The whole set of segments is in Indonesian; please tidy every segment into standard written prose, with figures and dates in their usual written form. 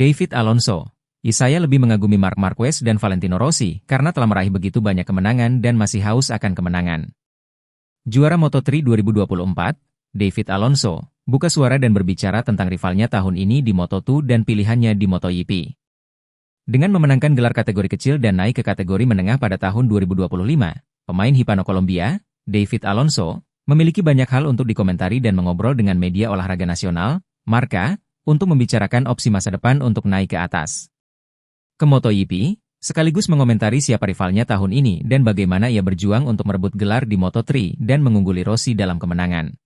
David Alonso. Saya lebih mengagumi Marc Marquez dan Valentino Rossi karena telah meraih begitu banyak kemenangan dan masih haus akan kemenangan. Juara Moto3 2024, David Alonso, buka suara dan berbicara tentang rivalnya tahun ini di Moto2 dan pilihannya di MotoGP. Dengan memenangkan gelar kategori kecil dan naik ke kategori menengah pada tahun 2025, pemain Hispano Colombia, David Alonso, memiliki banyak hal untuk dikomentari dan mengobrol dengan media olahraga nasional, Marca, untuk membicarakan opsi masa depan untuk naik ke atas. Ke MotoGP, sekaligus mengomentari siapa rivalnya tahun ini dan bagaimana ia berjuang untuk merebut gelar di Moto3 dan mengungguli Rossi dalam kemenangan.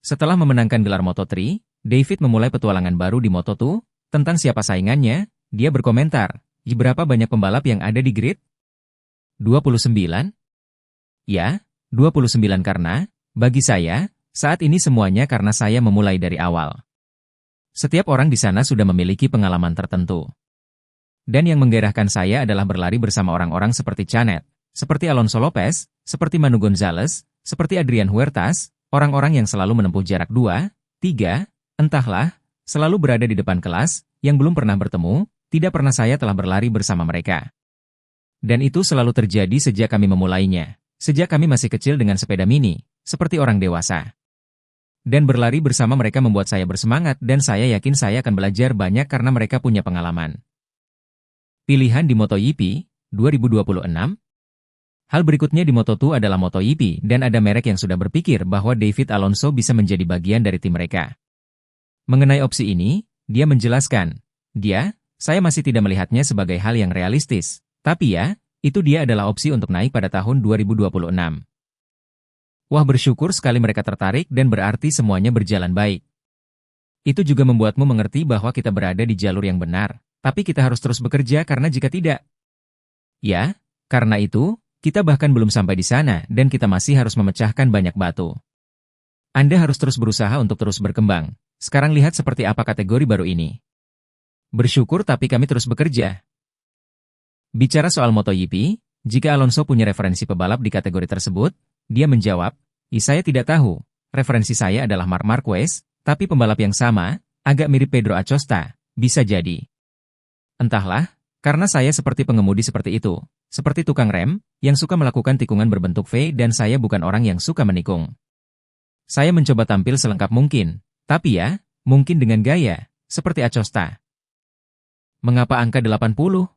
Setelah memenangkan gelar Moto3, David memulai petualangan baru di Moto2, tentang siapa saingannya, dia berkomentar, berapa banyak pembalap yang ada di grid? 29? Ya, 29 karena, bagi saya, saat ini semuanya karena saya memulai dari awal. Setiap orang di sana sudah memiliki pengalaman tertentu. Dan yang menggairahkan saya adalah berlari bersama orang-orang seperti Canet, seperti Alonso Lopez, seperti Manu Gonzalez, seperti Adrian Huertas, orang-orang yang selalu menempuh jarak 2, 3, entahlah, selalu berada di depan kelas, yang belum pernah bertemu, tidak pernah saya telah berlari bersama mereka. Dan itu selalu terjadi sejak kami memulainya, sejak kami masih kecil dengan sepeda mini, seperti orang dewasa. Dan berlari bersama mereka membuat saya bersemangat dan saya yakin saya akan belajar banyak karena mereka punya pengalaman. Pilihan di MotoGP 2026. Hal berikutnya di Moto2 adalah MotoGP dan ada merek yang sudah berpikir bahwa David Alonso bisa menjadi bagian dari tim mereka. Mengenai opsi ini, dia menjelaskan, saya masih tidak melihatnya sebagai hal yang realistis, tapi ya, itu dia adalah opsi untuk naik pada tahun 2026. Wah, bersyukur sekali mereka tertarik dan berarti semuanya berjalan baik. Itu juga membuatmu mengerti bahwa kita berada di jalur yang benar, tapi kita harus terus bekerja karena jika tidak. Ya, karena itu, kita bahkan belum sampai di sana dan kita masih harus memecahkan banyak batu. Anda harus terus berusaha untuk terus berkembang. Sekarang lihat seperti apa kategori baru ini. Bersyukur tapi kami terus bekerja. Bicara soal MotoGP, jika Alonso punya referensi pebalap di kategori tersebut, dia menjawab, saya tidak tahu, referensi saya adalah Marc Marquez, tapi pembalap yang sama, agak mirip Pedro Acosta, bisa jadi. Entahlah, karena saya seperti pengemudi seperti itu, seperti tukang rem, yang suka melakukan tikungan berbentuk V dan saya bukan orang yang suka menikung. Saya mencoba tampil selengkap mungkin, tapi ya, mungkin dengan gaya, seperti Acosta. Mengapa angka 80?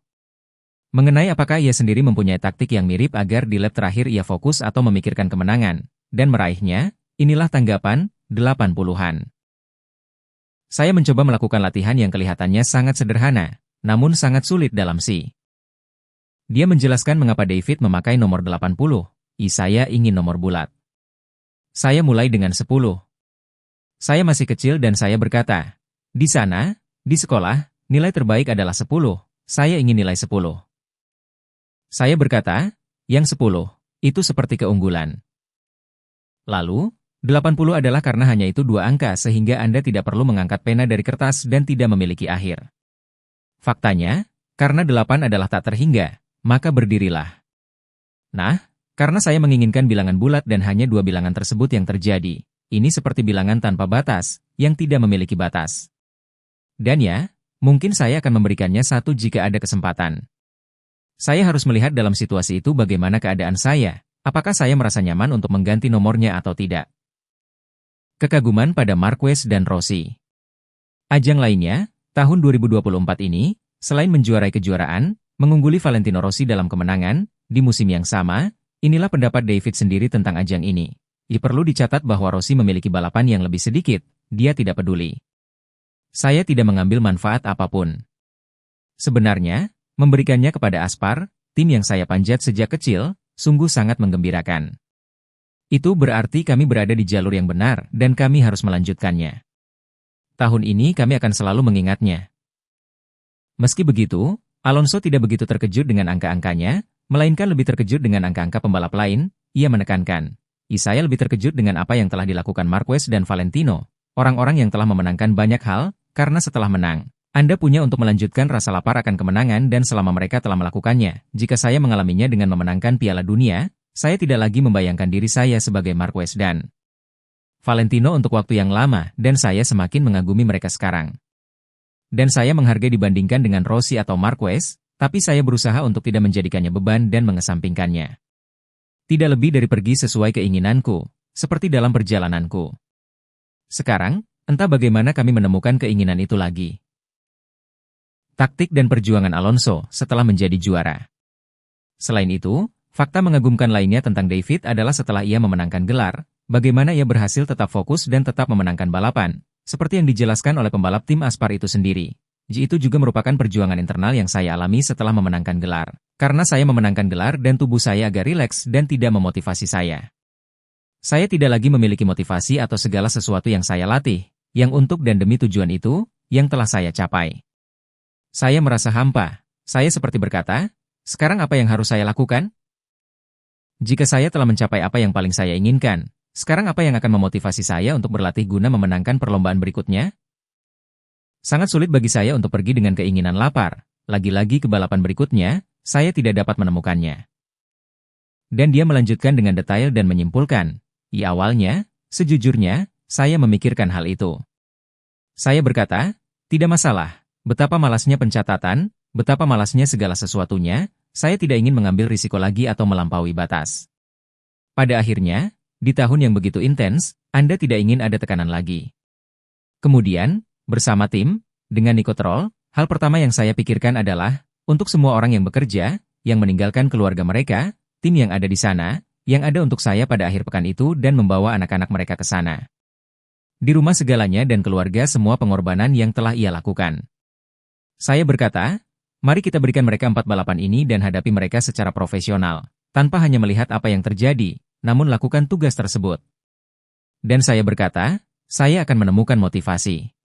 Mengenai apakah ia sendiri mempunyai taktik yang mirip agar di lap terakhir ia fokus atau memikirkan kemenangan, dan meraihnya, inilah tanggapan, 80-an. Saya mencoba melakukan latihan yang kelihatannya sangat sederhana, namun sangat sulit dalam si. Dia menjelaskan mengapa David memakai nomor 80, saya ingin nomor bulat. Saya mulai dengan 10. Saya masih kecil dan saya berkata, di sana, di sekolah, nilai terbaik adalah 10, saya ingin nilai 10. Saya berkata, yang 10, itu seperti keunggulan. Lalu, 80 adalah karena hanya itu dua angka sehingga Anda tidak perlu mengangkat pena dari kertas dan tidak memiliki akhir. Faktanya, karena 8 adalah tak terhingga, maka berdirilah. Nah, karena saya menginginkan bilangan bulat dan hanya dua bilangan tersebut yang terjadi, ini seperti bilangan tanpa batas, yang tidak memiliki batas. Dan ya, mungkin saya akan memberikannya 1 jika ada kesempatan. Saya harus melihat dalam situasi itu bagaimana keadaan saya, apakah saya merasa nyaman untuk mengganti nomornya atau tidak. Kekaguman pada Marquez dan Rossi. Ajang lainnya, tahun 2024 ini, selain menjuarai kejuaraan, mengungguli Valentino Rossi dalam kemenangan, di musim yang sama, inilah pendapat David sendiri tentang ajang ini. Perlu dicatat bahwa Rossi memiliki balapan yang lebih sedikit, dia tidak peduli. Saya tidak mengambil manfaat apapun. Sebenarnya, memberikannya kepada Aspar, tim yang saya panjat sejak kecil, sungguh sangat menggembirakan. Itu berarti kami berada di jalur yang benar dan kami harus melanjutkannya. Tahun ini kami akan selalu mengingatnya. Meski begitu, Alonso tidak begitu terkejut dengan angka-angkanya, melainkan lebih terkejut dengan angka-angka pembalap lain, ia menekankan. Saya lebih terkejut dengan apa yang telah dilakukan Marquez dan Valentino, orang-orang yang telah memenangkan banyak hal, karena setelah menang, Anda punya untuk melanjutkan rasa lapar akan kemenangan dan selama mereka telah melakukannya, jika saya mengalaminya dengan memenangkan Piala Dunia, saya tidak lagi membayangkan diri saya sebagai Marquez dan Valentino untuk waktu yang lama dan saya semakin mengagumi mereka sekarang. Dan saya menghargai dibandingkan dengan Rossi atau Marquez, tapi saya berusaha untuk tidak menjadikannya beban dan mengesampingkannya. Tidak lebih dari pergi sesuai keinginanku, seperti dalam perjalananku. Sekarang, entah bagaimana kami menemukan keinginan itu lagi. Taktik dan perjuangan Alonso setelah menjadi juara. Selain itu, fakta mengagumkan lainnya tentang David adalah setelah ia memenangkan gelar, bagaimana ia berhasil tetap fokus dan tetap memenangkan balapan, seperti yang dijelaskan oleh pembalap tim Aspar itu sendiri. Itu juga merupakan perjuangan internal yang saya alami setelah memenangkan gelar. Karena saya memenangkan gelar dan tubuh saya agak rileks dan tidak memotivasi saya. Saya tidak lagi memiliki motivasi atau segala sesuatu yang saya latih, yang untuk dan demi tujuan itu, yang telah saya capai. Saya merasa hampa. Saya seperti berkata, sekarang apa yang harus saya lakukan? Jika saya telah mencapai apa yang paling saya inginkan, sekarang apa yang akan memotivasi saya untuk berlatih guna memenangkan perlombaan berikutnya? Sangat sulit bagi saya untuk pergi dengan keinginan lapar. Lagi-lagi ke balapan berikutnya, saya tidak dapat menemukannya. Dan dia melanjutkan dengan detail dan menyimpulkan, awalnya, sejujurnya, saya memikirkan hal itu. Saya berkata, tidak masalah, betapa malasnya pencatatan, betapa malasnya segala sesuatunya, saya tidak ingin mengambil risiko lagi atau melampaui batas. Pada akhirnya, di tahun yang begitu intens, Anda tidak ingin ada tekanan lagi. Kemudian, bersama tim, dengan Nicotrol, hal pertama yang saya pikirkan adalah, untuk semua orang yang bekerja, yang meninggalkan keluarga mereka, tim yang ada di sana, yang ada untuk saya pada akhir pekan itu dan membawa anak-anak mereka ke sana. Di rumah segalanya dan keluarga semua pengorbanan yang telah ia lakukan. Saya berkata, mari kita berikan mereka 4 balapan ini dan hadapi mereka secara profesional, tanpa hanya melihat apa yang terjadi, namun lakukan tugas tersebut. Dan saya berkata, saya akan menemukan motivasi.